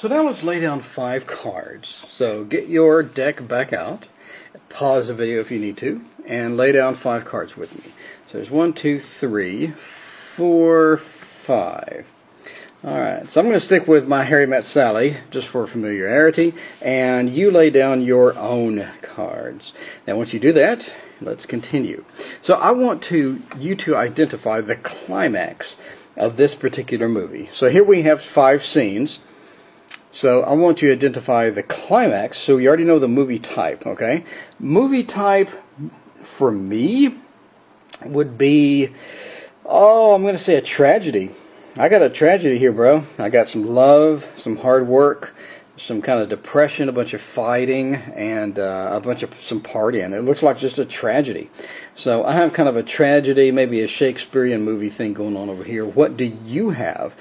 So now let's lay down 5 cards. So get your deck back out, pause the video if you need to, and lay down 5 cards with me. So there's 1, 2, 3, 4, 5. Alright, so I'm going to stick with my Harry Met Sally, just for familiarity, and you lay down your own cards. Now once you do that, let's continue. So I want you to identify the climax of this particular movie. So here we have 5 scenes. So I want you to identify the climax, so you already know the movie type, okay? Movie type, for me, would be, I'm going to say a tragedy. I got a tragedy here, bro. I got some love, some hard work, some kind of depression, a bunch of fighting, and some partying. It looks like just a tragedy. So I have kind of a tragedy, maybe a Shakespearean movie thing going on over here. What do you have?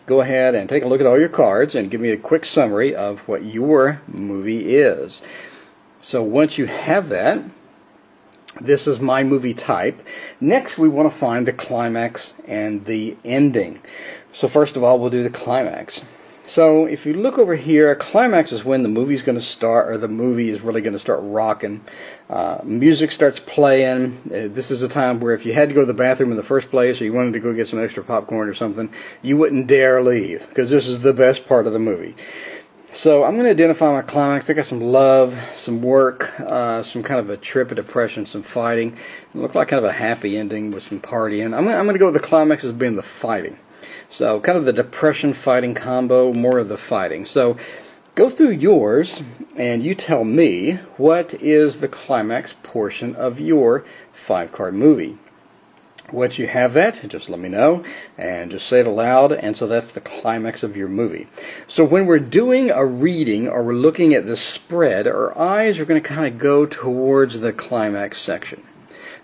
Go ahead and take a look at all your cards and give me a quick summary of what your movie is. So once you have that, this is my movie type. Next, we want to find the climax and the ending. So first of all, we'll do the climax. So if you look over here, a climax is when the movie's going to start, or the movie is really going to start rocking. Music starts playing. This is a time where if you had to go to the bathroom in the first place, or you wanted to go get some extra popcorn or something, you wouldn't dare leave, because this is the best part of the movie. So I'm going to identify my climax. I got some love, some work, some kind of a trip of depression, some fighting. It looked like kind of a happy ending with some partying. I'm going to go with the climax as being the fighting. So kind of the depression fighting combo, more of the fighting. So go through yours and you tell me what is the climax portion of your 5-card movie. Once you have that, just let me know and just say it aloud. And so that's the climax of your movie. So when we're doing a reading or we're looking at the spread, our eyes are going to kind of go towards the climax section.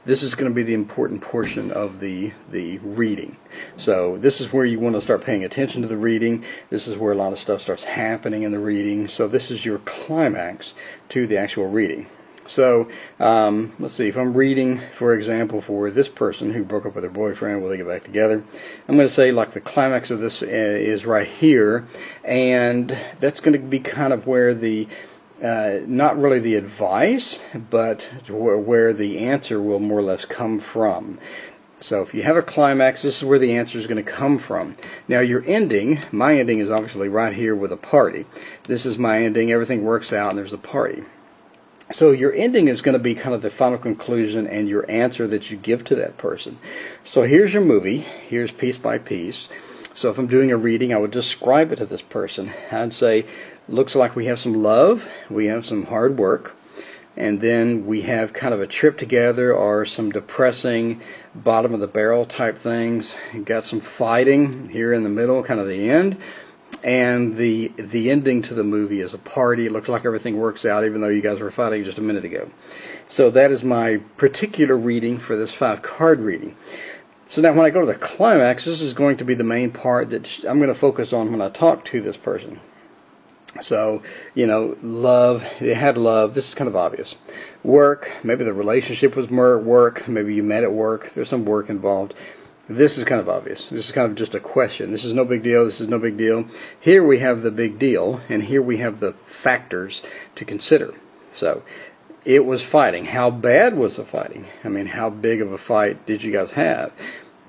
This is going to be the important portion of the reading. So this is where you want to start paying attention to the reading. This is where a lot of stuff starts happening in the reading. So this is your climax to the actual reading. So let's see, if I'm reading, for example, for this person who broke up with their boyfriend, will they get back together? I'm going to say like the climax of this is right here, and that's going to be kind of where the not really the advice, but where the answer will more or less come from. So if you have a climax, this is where the answer is going to come from. Now your ending, my ending is obviously right here with a party. This is my ending, everything works out and there's a party. So your ending is going to be kind of the final conclusion and your answer that you give to that person. So here's your movie, here's piece by piece. So if I'm doing a reading, I would describe it to this person. I'd say, looks like we have some love, we have some hard work, and then we have kind of a trip together or some depressing bottom of the barrel type things. Got some fighting here in the middle, kind of the end. And the ending to the movie is a party. It looks like everything works out, even though you guys were fighting just a minute ago. So that is my particular reading for this 5-card reading. So now when I go to the climax, this is going to be the main part that I'm going to focus on when I talk to this person. So, love, they had love. This is kind of obvious. Work, maybe the relationship was more work. Maybe you met at work. There's some work involved. This is kind of obvious. This is kind of just a question. This is no big deal. This is no big deal. Here we have the big deal, and here we have the factors to consider. So it was fighting. How bad was the fighting? I mean, how big of a fight did you guys have?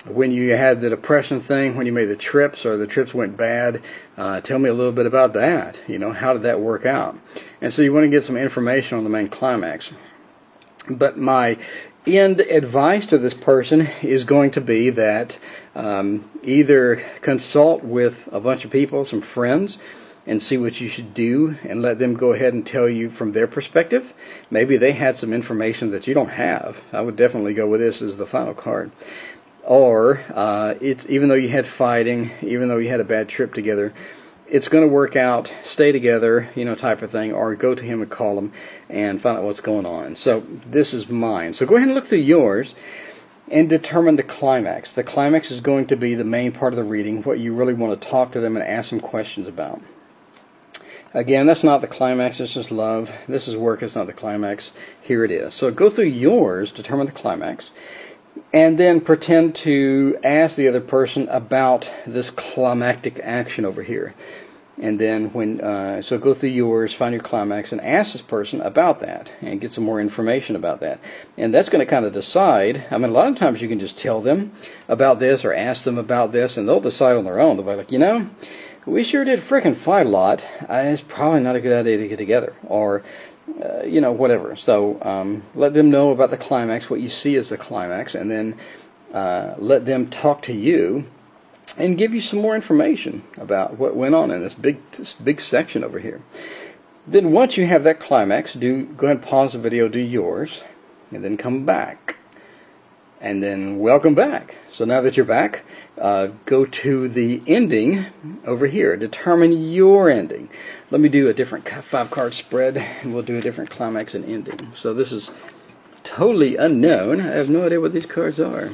When you had the depression thing, when you made the trips or the trips went bad, tell me a little bit about that. How did that work out? And so you want to get some information on the main climax. But my end advice to this person is going to be that either consult with a bunch of people, some friends, and see what you should do and let them go ahead and tell you from their perspective. Maybe they had some information that you don't have. I would definitely go with this as the final card. Or it's even though you had fighting, even though you had a bad trip together, it's going to work out, stay together, type of thing, or go to him and call him and find out what's going on. So this is mine. So go ahead and look through yours and determine the climax. The climax is going to be the main part of the reading, what you really want to talk to them and ask them questions about. Again, that's not the climax, it's just love. This is work, it's not the climax. Here it is. So go through yours, determine the climax, and then pretend to ask the other person about this climactic action over here. And then so go through yours, find your climax, and ask this person about that and get some more information about that. And that's going to kind of decide. I mean, a lot of times you can just tell them about this or ask them about this, and they'll decide on their own. They'll be like, we sure did frickin' fight a lot. It's probably not a good idea to get together, or whatever. So let them know about the climax, what you see as the climax, and then let them talk to you and give you some more information about what went on in this big section over here. Then once you have that climax, go ahead and pause the video, do yours, and then come back. And then welcome back. So now that you're back, go to the ending over here. Determine your ending. Let me do a different 5-card spread, and we'll do a different climax and ending. So this is totally unknown. I have no idea what these cards are.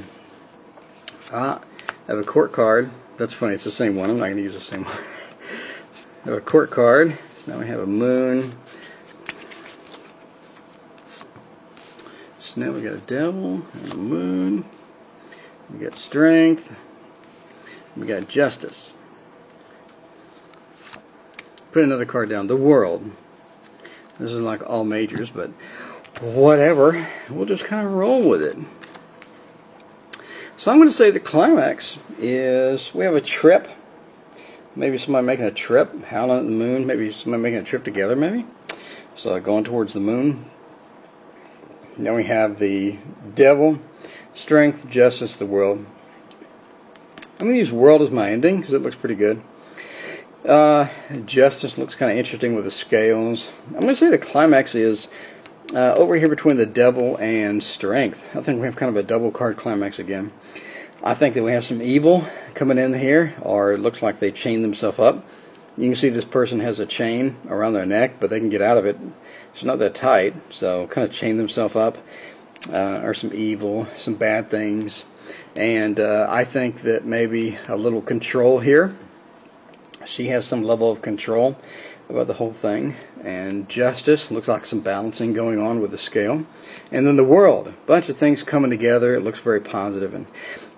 I have a court card. That's funny, it's the same one. I'm not going to use the same one. I have a court card. So now we have a moon. So now we got a devil and a moon. We got strength. We got justice. Put another card down. The world. This is like all majors, but whatever. We'll just kind of roll with it. So I'm going to say the climax is we have a trip. Maybe somebody making a trip, howling at the moon. Maybe somebody making a trip together, maybe. So going towards the moon. Then we have the devil, strength, justice, the world. I'm going to use world as my ending because it looks pretty good. Justice looks kind of interesting with the scales. I'm going to say the climax is over here between the devil and strength. I think we have kind of a double card climax again. I think that we have some evil coming in here, or it looks like they chain themselves up. You can see this person has a chain around their neck, but they can get out of it. It's not that tight, so kind of chain themselves up, or some evil, some bad things. And I think that maybe a little control here. She has some level of control about the whole thing. And justice, looks like some balancing going on with the scale. And then the world, a bunch of things coming together. It looks very positive. And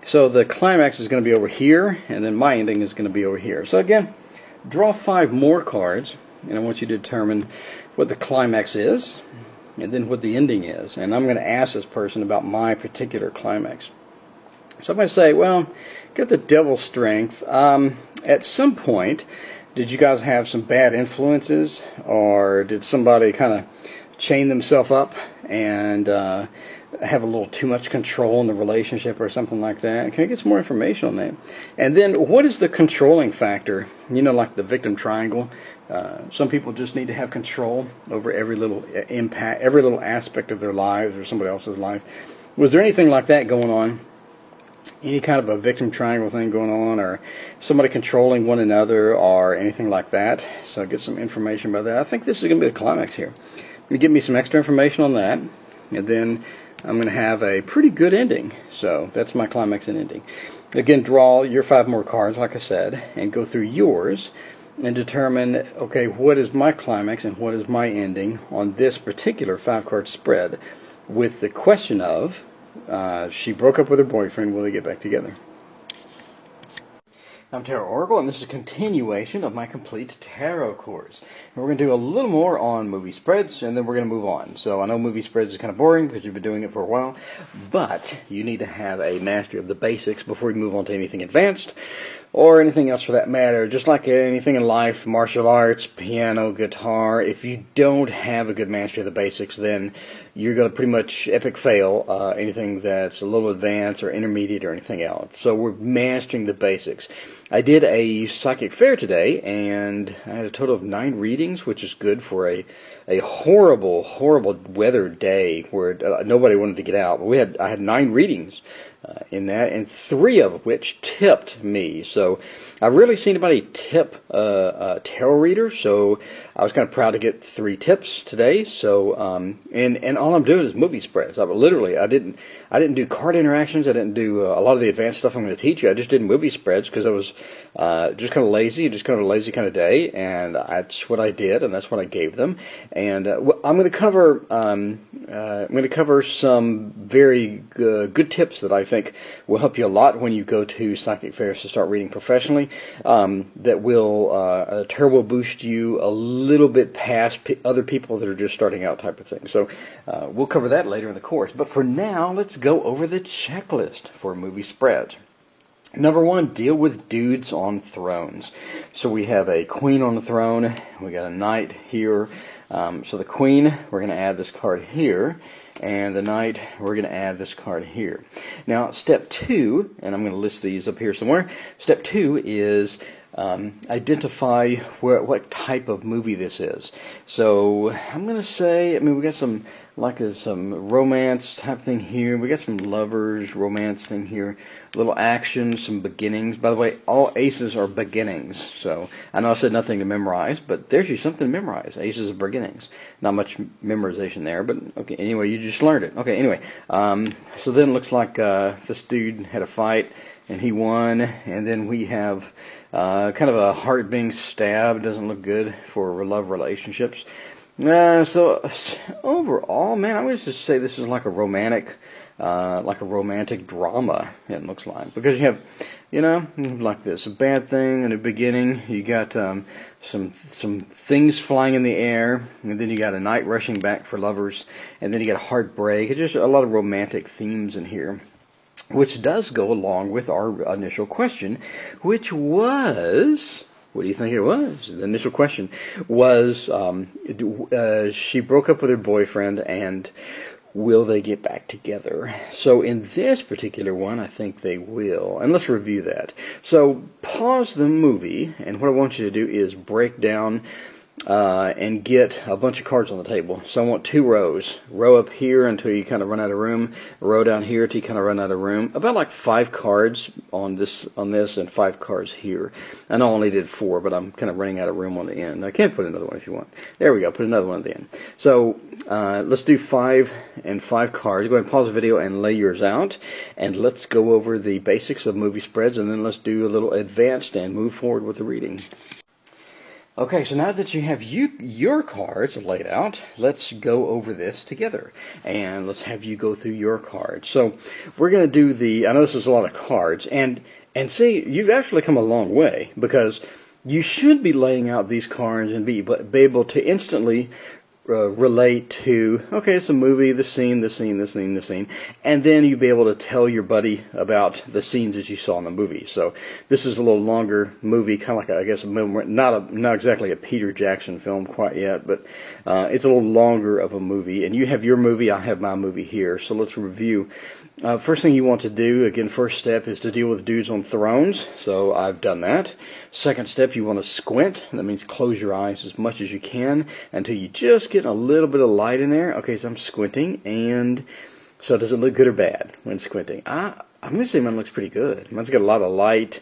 so the climax is going to be over here, and then my ending is going to be over here. So again, draw 5 more cards, and I want you to determine what the climax is, and then what the ending is. And I'm going to ask this person about my particular climax. So I'm going to say, well, get the devil's strength. At some point, did you guys have some bad influences, or did somebody kind of chain themselves up and have a little too much control in the relationship or something like that? Can I get some more information on that? And then what is the controlling factor? Like the victim triangle. Some people just need to have control over every little impact, every little aspect of their lives or somebody else's life. Was there anything like that going on? Any kind of a victim triangle thing going on, or somebody controlling one another, or anything like that? So get some information about that. I think this is going to be the climax here. Going to give me some extra information on that, and then I'm going to have a pretty good ending. So that's my climax and ending. Again, draw your 5 more cards, like I said, and go through yours and determine, okay, what is my climax and what is my ending on this particular 5-card spread, with the question of, she broke up with her boyfriend, will they get back together? I'm Tarot Oracle, and this is a continuation of my complete tarot course. And we're going to do a little more on movie spreads, and then we're going to move on. So I know movie spreads is kind of boring because you've been doing it for a while, but you need to have a mastery of the basics before you move on to anything advanced, or anything else for that matter. Just like anything in life, martial arts, piano, guitar, if you don't have a good mastery of the basics, then you're going to pretty much epic fail anything that's a little advanced or intermediate or anything else. So we're mastering the basics. I did a psychic fair today, and I had a total of 9 readings, which is good for a horrible, horrible weather day where nobody wanted to get out. But I had 9 readings in that, and 3 of which tipped me. So I've rarely seen anybody tip a tarot reader, so I was kind of proud to get 3 tips today. So and all I'm doing is movie spreads. I didn't do card interactions. I didn't do a lot of the advanced stuff I'm going to teach you. I just did movie spreads because I was just kind of lazy, just kind of a lazy kind of day, and that's what I did, and that's what I gave them. And I'm going to cover some very good tips that I think will help you a lot when you go to psychic fairs to start reading professionally. That will turbo boost you a little bit past other people that are just starting out, type of thing. So we'll cover that later in the course. But for now, let's go over the checklist for movie spreads. Number 1, deal with dudes on thrones. So we have a queen on the throne. We got a knight here. So the queen, we're going to add this card here. And the knight, we're going to add this card here. Now, step 2, and I'm going to list these up here somewhere. Step 2 is identify what type of movie this is. So I'm going to say, we got some romance type thing here. We got some lovers, romance thing here. A little action, some beginnings. By the way, all aces are beginnings. So I know I said nothing to memorize, but there's you something to memorize. Aces are beginnings. Not much memorization there, but okay. Anyway, you just learned it. Okay. Anyway, so then it looks like this dude had a fight and he won, and then we have kind of a heart being stabbed. Doesn't look good for love relationships. So overall, man, I would just say this is like a romantic drama. It looks like, because you have, like this, a bad thing in the beginning. You got some things flying in the air, and then you got a knight rushing back for lovers, and then you got a heartbreak. It's just a lot of romantic themes in here, which does go along with our initial question, which was. What do you think it was? The initial question was, she broke up with her boyfriend, and will they get back together? So in this particular one, I think they will. And let's review that. So pause the movie, and what I want you to do is break down and get a bunch of cards on the table. So I want 2 rows. Row up here until you kind of run out of room. Row down here until you kind of run out of room. About like 5 cards on this, and 5 cards here. I know I only did 4, but I'm kind of running out of room on the end. I can put another one if you want. There we go. Put another one at the end. So let's do 5 and 5 cards. Go ahead and pause the video and lay yours out. And let's go over the basics of movie spreads, and then let's do a little advanced and move forward with the reading. Okay, so now that you have your cards laid out, let's go over this together. And let's have you go through your cards. So we're going to do I know this is a lot of cards, and see, you've actually come a long way, because you should be laying out these cards and be able to instantly relate to, okay, it's a movie, the scene, and then you'll be able to tell your buddy about the scenes that you saw in the movie. So this is a little longer movie, kind of like, I guess, not exactly a Peter Jackson film quite yet, but it's a little longer of a movie. And you have your movie, I have my movie here. So let's review. First thing you want to do, again, first step is to deal with dudes on thrones. So I've done that. Second step, you want to squint. That means close your eyes as much as you can until you just get a little bit of light in there. Okay, so I'm squinting, and so does it look good or bad when squinting? I'm going to say mine looks pretty good. Mine's got a lot of light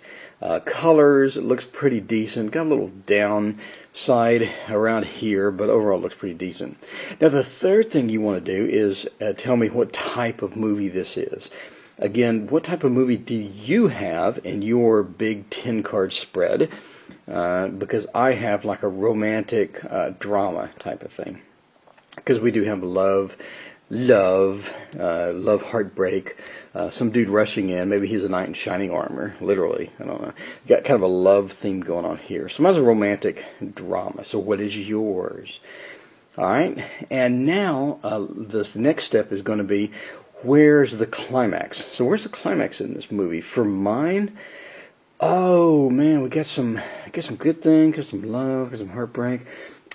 colors. It looks pretty decent. Got a little downside around here, but overall it looks pretty decent. Now the third thing you want to do is tell me what type of movie this is. Again, what type of movie do you have in your big 10-card spread? Because I have like a romantic drama type of thing. Because we do have love, heartbreak, some dude rushing in. Maybe he's a knight in shining armor, literally. I don't know. Got kind of a love theme going on here. So mine's a romantic drama. So what is yours? All right. And now the next step is going to be, where's the climax? So where's the climax in this movie? For mine, oh man, we got some good things, got some love, got some heartbreak.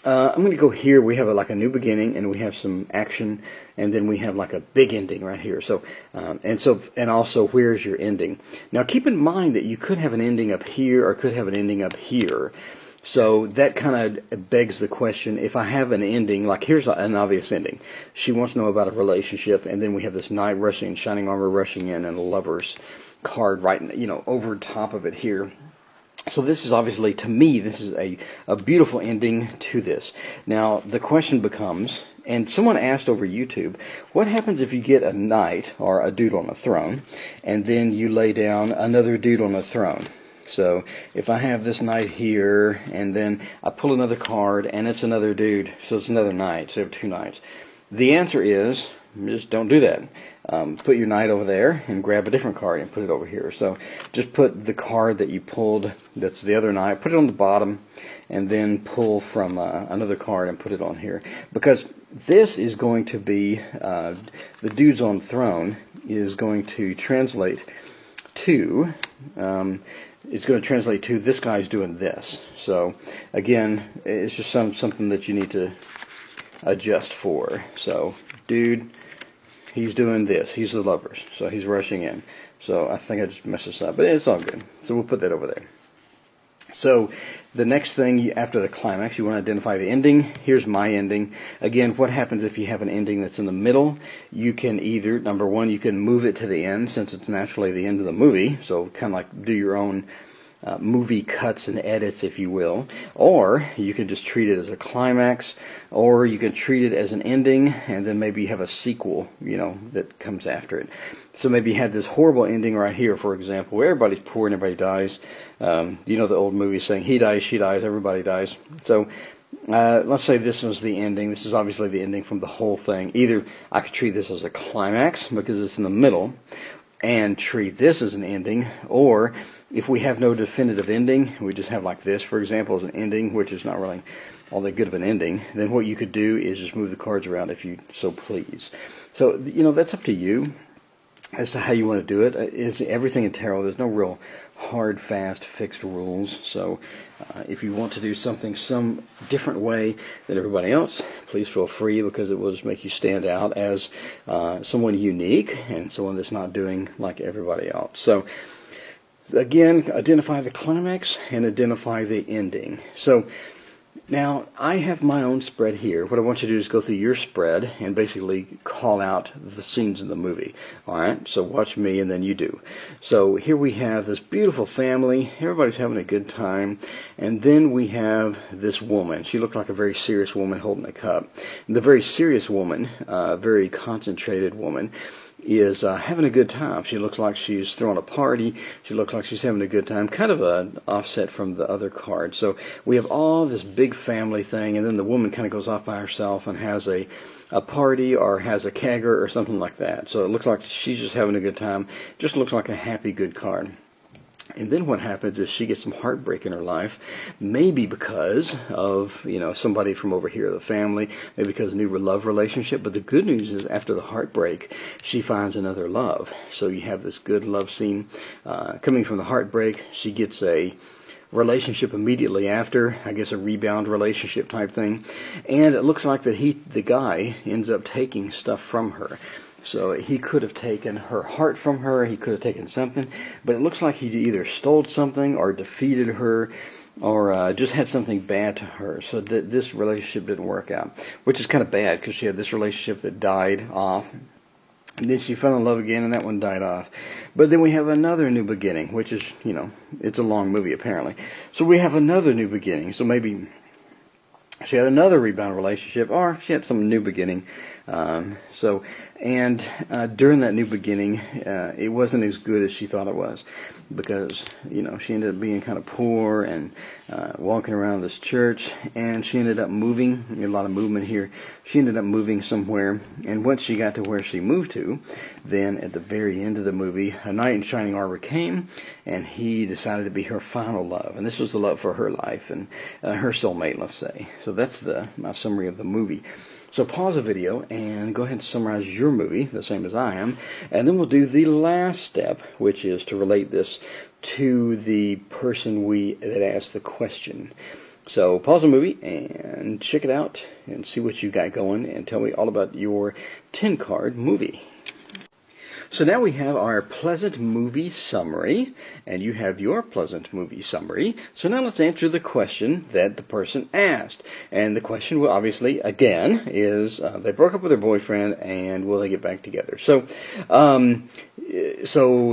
I'm going to go here. We have like a new beginning, and we have some action, and then we have like a big ending right here. So, and also, where's your ending? Now, keep in mind that you could have an ending up here, or could have an ending up here. So that kind of begs the question, if I have an ending, like here's an obvious ending. She wants to know about a relationship, and then we have this knight rushing, shining armor rushing in, and a lover's card right, over top of it here. So this is obviously, to me, this is a beautiful ending to this. Now, the question becomes, and someone asked over YouTube, what happens if you get a knight or a dude on a throne, and then you lay down another dude on a throne? So if I have this knight here, and then I pull another card, and it's another dude, so it's another knight, so I have two knights. The answer is, just don't do that. Put your knight over there and grab a different card and put it over here. So just put the card that you pulled, that's the other knight, put it on the bottom, and then pull from another card and put it on here. Because this is going to be, the dudes on the throne is going to translate to, it's going to translate to this guy's doing this. So again, it's just something that you need to adjust for. So dude, he's doing this. He's the lovers. So he's rushing in. So I think I just messed this up, but it's all good. So we'll put that over there. So the next thing after the climax, you want to identify the ending. Here's my ending. Again, what happens if you have an ending that's in the middle? You can either, number one, you can move it to the end since it's naturally the end of the movie. So kind of like do your own movie cuts and edits, if you will. Or you can just treat it as a climax, or you can treat it as an ending, and then maybe you have a sequel, that comes after it. So maybe you had this horrible ending right here, for example, where everybody's poor and everybody dies. The old movie saying, he dies, she dies, everybody dies. So let's say this was the ending. This is obviously the ending from the whole thing. Either I could treat this as a climax because it's in the middle, and treat this as an ending, or if we have no definitive ending, we just have like this, for example, as an ending, which is not really all that good of an ending, then what you could do is just move the cards around if you so please. So, that's up to you as to how you want to do it. Is everything in tarot, there's no real hard, fast, fixed rules. So if you want to do something some different way than everybody else, please feel free, because it will just make you stand out as someone unique and someone that's not doing like everybody else. So again, identify the climax and identify the ending. So now, I have my own spread here. What I want you to do is go through your spread and basically call out the scenes in the movie. Alright, so watch me and then you do. So here we have this beautiful family. Everybody's having a good time. And then we have this woman. She looked like a very serious woman holding a cup. And the very serious woman, very concentrated woman, is having a good time. She looks like she's throwing a party. She looks like she's having a good time. Kind of an offset from the other card. So we have all this big family thing, and then the woman kind of goes off by herself and has a party or has a kegger or something like that. So it looks like she's just having a good time. Just looks like a happy, good card. And then what happens is she gets some heartbreak in her life, maybe because of, somebody from over here, the family, maybe because of a new love relationship. But the good news is after the heartbreak, she finds another love. So you have this good love scene coming from the heartbreak. She gets a relationship immediately after, I guess a rebound relationship type thing. And it looks like that the guy ends up taking stuff from her. So he could have taken her heart from her, he could have taken something, but it looks like he either stole something or defeated her or just had something bad to her. So this relationship didn't work out, which is kind of bad because she had this relationship that died off. And then she fell in love again, and that one died off. But then we have another new beginning, which is, it's a long movie apparently. So we have another new beginning. So maybe she had another rebound relationship, or she had some new beginning. During that new beginning, it wasn't as good as she thought it was, because, she ended up being kind of poor and walking around this church, and she ended up moving, a lot of movement here. She ended up moving somewhere, and once she got to where she moved to, then at the very end of the movie, a knight in shining armor came, and he decided to be her final love, and this was the love for her life and her soulmate, let's say. So that's my summary of the movie. So pause the video and go ahead and summarize your movie, the same as I am, and then we'll do the last step, which is to relate this to the person that asked the question. So pause the movie and check it out and see what you got going and tell me all about your 10-card movie. So now we have our pleasant movie summary, and you have your pleasant movie summary. So now let's answer the question that the person asked. And the question, will obviously, again, is they broke up with their boyfriend, and will they get back together? So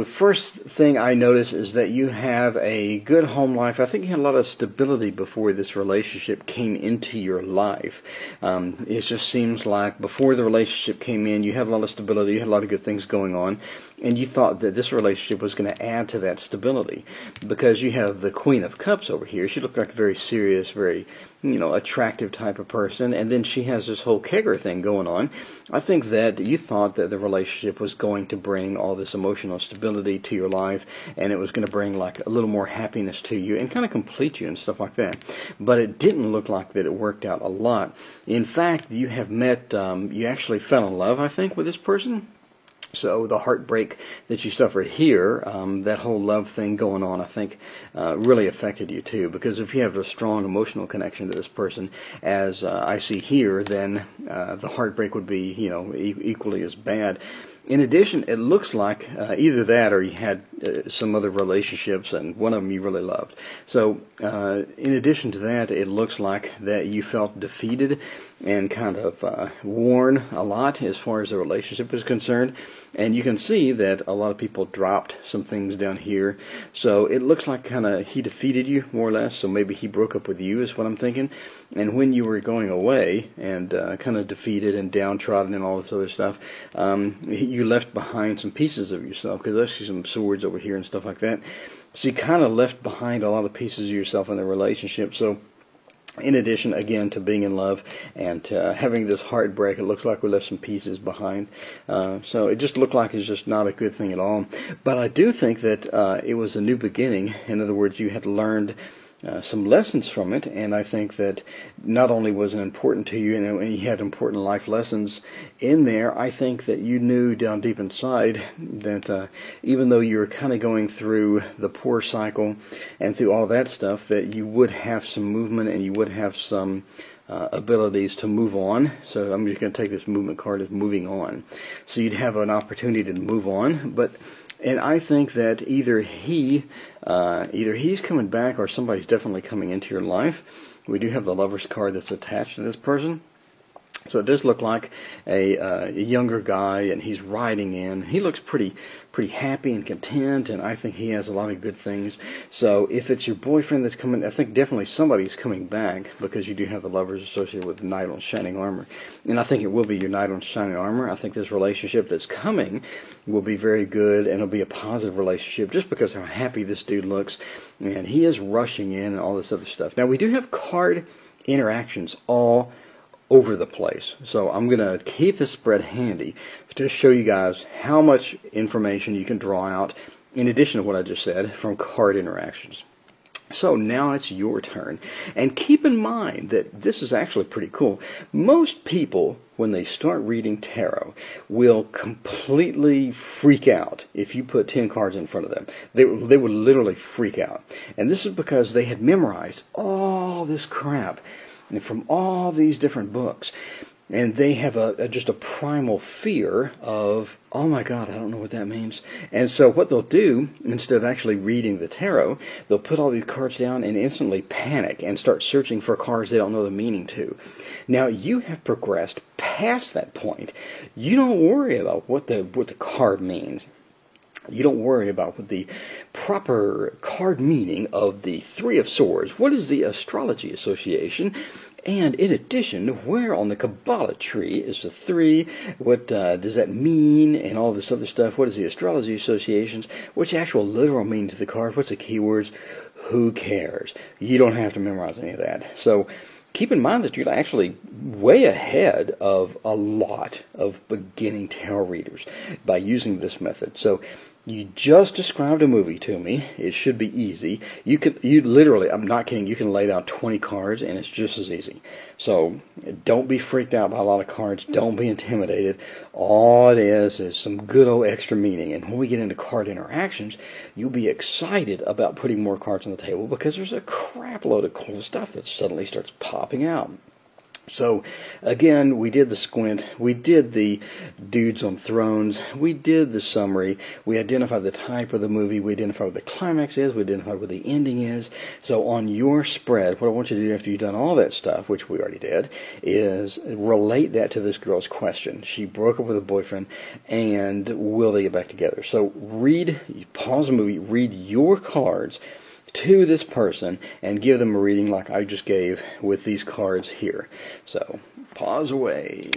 first thing I notice is that you have a good home life. I think you had a lot of stability before this relationship came into your life. It just seems like before the relationship came in, you had a lot of stability, you had a lot of good things going on. on, and you thought that this relationship was going to add to that stability, because you have the Queen of Cups over here. She looked like a very serious, very, attractive type of person, and then she has this whole kegger thing going on. I think that you thought that the relationship was going to bring all this emotional stability to your life, and it was going to bring like a little more happiness to you and kind of complete you and stuff like that. But it didn't look like that it worked out a lot. In fact, you have met, you actually fell in love, I think, with this person. So the heartbreak that you suffered here, that whole love thing going on, I think, really affected you too. Because if you have a strong emotional connection to this person, as I see here, then the heartbreak would be, equally as bad. In addition, it looks like either that or you had some other relationships, and one of them you really loved. So in addition to that, it looks like that you felt defeated and kind of worn a lot as far as the relationship is concerned. And you can see that a lot of people dropped some things down here. So it looks like kind of he defeated you, more or less. So maybe he broke up with you is what I'm thinking. And when you were going away and kind of defeated and downtrodden and all this other stuff, you left behind some pieces of yourself, because I see some swords over here and stuff like that. So you kind of left behind a lot of pieces of yourself in the relationship. So in addition, again, to being in love and to having this heartbreak, it looks like we left some pieces behind. So it just looked like it's just not a good thing at all. But I do think that it was a new beginning. In other words, you had learned some lessons from it, and I think that not only was it important to you, and you had important life lessons in there, I think that you knew down deep inside that even though you were kind of going through the poor cycle and through all that stuff, that you would have some movement and you would have some abilities to move on. So I'm just going to take this movement card as moving on. So you'd have an opportunity to move on, and I think that either he's coming back or somebody's definitely coming into your life. We do have the Lover's card that's attached to this person. So it does look like a younger guy, and he's riding in. He looks pretty happy and content, and I think he has a lot of good things. So if it's your boyfriend that's coming, I think definitely somebody's coming back, because you do have the Lovers associated with the Knight on Shining Armor. And I think it will be your Knight on Shining Armor. I think this relationship that's coming will be very good, and it'll be a positive relationship just because how happy this dude looks. And he is rushing in and all this other stuff. Now, we do have card interactions all over the place. So I'm going to keep this spread handy to show you guys how much information you can draw out in addition to what I just said from card interactions. So now it's your turn. And keep in mind that this is actually pretty cool. Most people, when they start reading tarot, will completely freak out if you put 10 cards in front of them. They would literally freak out. And this is because they had memorized all this crap and from all these different books, and they have just a primal fear of, oh my God, I don't know what that means. And so what they'll do, instead of actually reading the tarot, they'll put all these cards down and instantly panic and start searching for cards they don't know the meaning to. Now, you have progressed past that point. You don't worry about what the card means. You don't worry about what the proper card meaning of the Three of Swords. What is the astrology association? And in addition, where on the Kabbalah tree is the 3? What does that mean? And all this other stuff. What is the astrology associations? What's the actual literal meaning to the card? What's the keywords? Who cares? You don't have to memorize any of that. So keep in mind that you're actually way ahead of a lot of beginning tarot readers by using this method. So you just described a movie to me. It should be easy. You literally, I'm not kidding, you can lay down 20 cards and it's just as easy. So don't be freaked out by a lot of cards. Don't be intimidated. All it is some good old extra meaning. And when we get into card interactions, you'll be excited about putting more cards on the table because there's a crap load of cool stuff that suddenly starts popping out. So, again, we did the squint, we did the dudes on thrones, we did the summary, we identified the type of the movie, we identified what the climax is, we identified what the ending is. So on your spread, what I want you to do after you've done all that stuff, which we already did, is relate that to this girl's question. She broke up with a boyfriend, and will they get back together? So pause the movie, read your cards to this person and give them a reading like I just gave with these cards here. So pause away.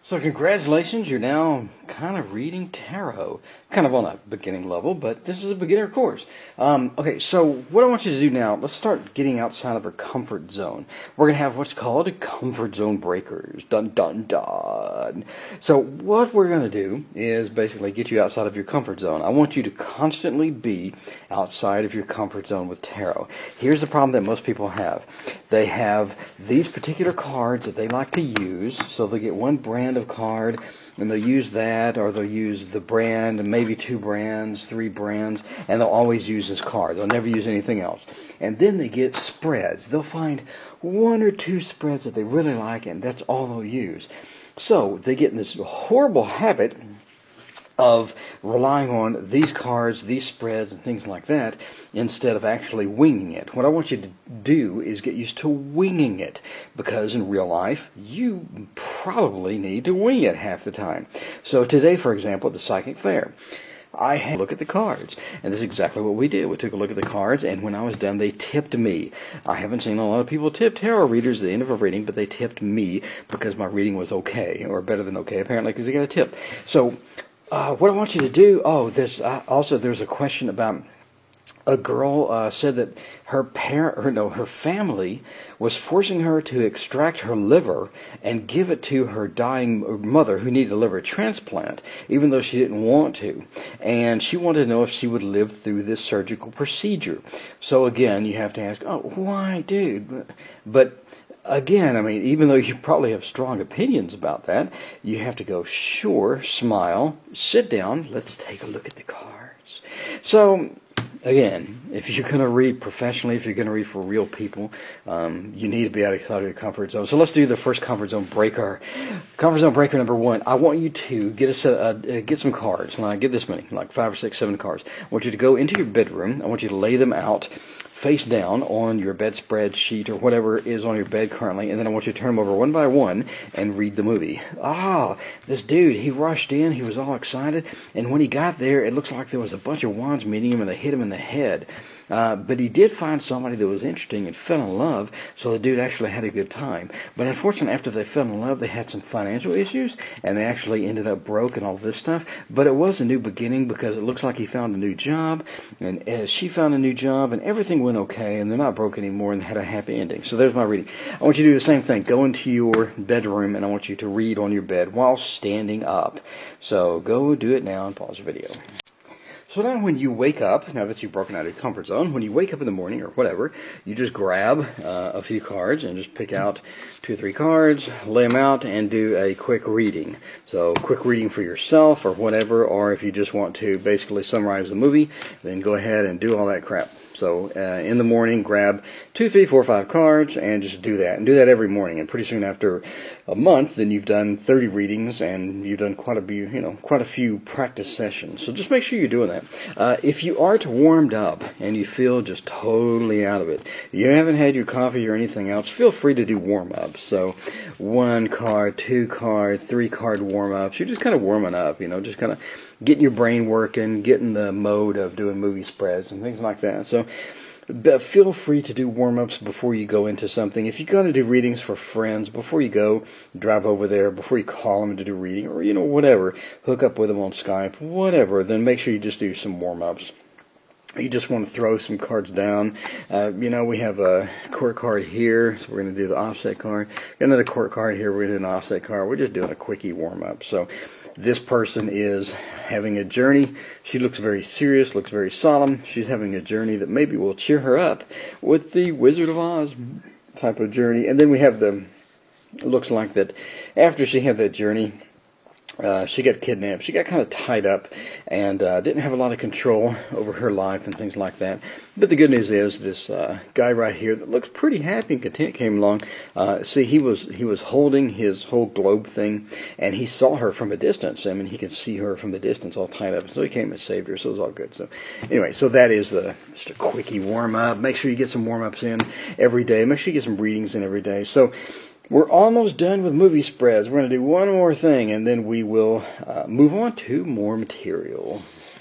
So congratulations, you're now kind of reading tarot, kind of on a beginning level, but this is a beginner course. Okay, so what I want you to do now, let's start getting outside of our comfort zone. We're going to have what's called a comfort zone breakers. Dun, dun, dun. So what we're going to do is basically get you outside of your comfort zone. I want you to constantly be outside of your comfort zone with tarot. Here's the problem that most people have. They have these particular cards that they like to use, so they get one brand of card, and they'll use that, or they'll use the brand, and maybe 2 brands, 3 brands, and they'll always use this card. They'll never use anything else. And then they get spreads. They'll find 1 or 2 spreads that they really like, and that's all they'll use. So they get in this horrible habit of relying on these cards, these spreads, and things like that, instead of actually winging it. What I want you to do is get used to winging it, because in real life, you probably need to wing it half the time. So today, for example, at the psychic fair, I had a look at the cards, and this is exactly what we did. We took a look at the cards, and when I was done, they tipped me. I haven't seen a lot of people tip tarot readers at the end of a reading, but they tipped me because my reading was okay, or better than okay, apparently, because they got a tip. So what I want you to do, there's a question about a girl said that her family was forcing her to extract her liver and give it to her dying mother who needed a liver transplant, even though she didn't want to. And she wanted to know if she would live through this surgical procedure. So again, you have to ask, why, dude? But again, I mean, even though you probably have strong opinions about that, you have to go, sure, smile, sit down, let's take a look at the cards. So, again, if you're going to read professionally, if you're going to read for real people, you need to be outside of your comfort zone. So let's do the first comfort zone breaker. Comfort zone breaker number 1. I want you to get some cards. When I get this many, like 5 or 6, 7 cards. I want you to go into your bedroom. I want you to lay them out face down on your bedspread sheet or whatever is on your bed currently, and then I want you to turn them over one by one and read the movie. This dude, he rushed in, he was all excited, and when he got there, it looks like there was a bunch of wands meeting him, and they hit him in the head. But he did find somebody that was interesting and fell in love, so the dude actually had a good time. But unfortunately, after they fell in love, they had some financial issues, and they actually ended up broke and all this stuff. But it was a new beginning, because it looks like he found a new job, and she found a new job, and everything went okay, and they're not broke anymore, and had a happy ending. So there's my reading. I want you to do the same thing. Go into your bedroom, and I want you to read on your bed while standing up. So go do it now and pause the video. So now when you wake up, now that you've broken out of your comfort zone, when you wake up in the morning or whatever, you just grab a few cards and just pick out 2 or 3 cards, lay them out, and do a quick reading. So quick reading for yourself or whatever, or if you just want to basically summarize the movie, then go ahead and do all that crap. So in the morning, grab 2, 3, 4, 5 cards and just do that. And do that every morning. And pretty soon after a month, then you've done 30 readings and you've done quite a few practice sessions. So just make sure you're doing that. If you aren't warmed up and you feel just totally out of it, you haven't had your coffee or anything else, feel free to do warm-ups. So 1 card, 2 card, 3 card warm-ups. You're just kind of warming up, just kind of getting your brain working, getting the mode of doing movie spreads and things like that. So feel free to do warm-ups before you go into something. If you're going to do readings for friends, before you go, drive over there, before you call them to do reading, or, whatever, hook up with them on Skype, whatever, then make sure you just do some warm-ups. You just want to throw some cards down. We have a court card here, so we're going to do the offset card. Got another court card here, we're going to do an offset card. We're just doing a quickie warm-up. So this person is having a journey. She looks very serious, looks very solemn. She's having a journey that maybe will cheer her up with the Wizard of Oz type of journey. And then we have it looks like that after she had that journey, she got kidnapped. She got kind of tied up and didn't have a lot of control over her life and things like that. But the good news is this guy right here that looks pretty happy and content came along. See, he was holding his whole globe thing, and he saw her from a distance. I mean, he could see her from the distance all tied up. So he came and saved her. So it was all good. So anyway, so that is just a quickie warm-up. Make sure you get some warm-ups in every day. Make sure you get some readings in every day. So we're almost done with movie spreads. We're going to do one more thing, and then we will move on to more material.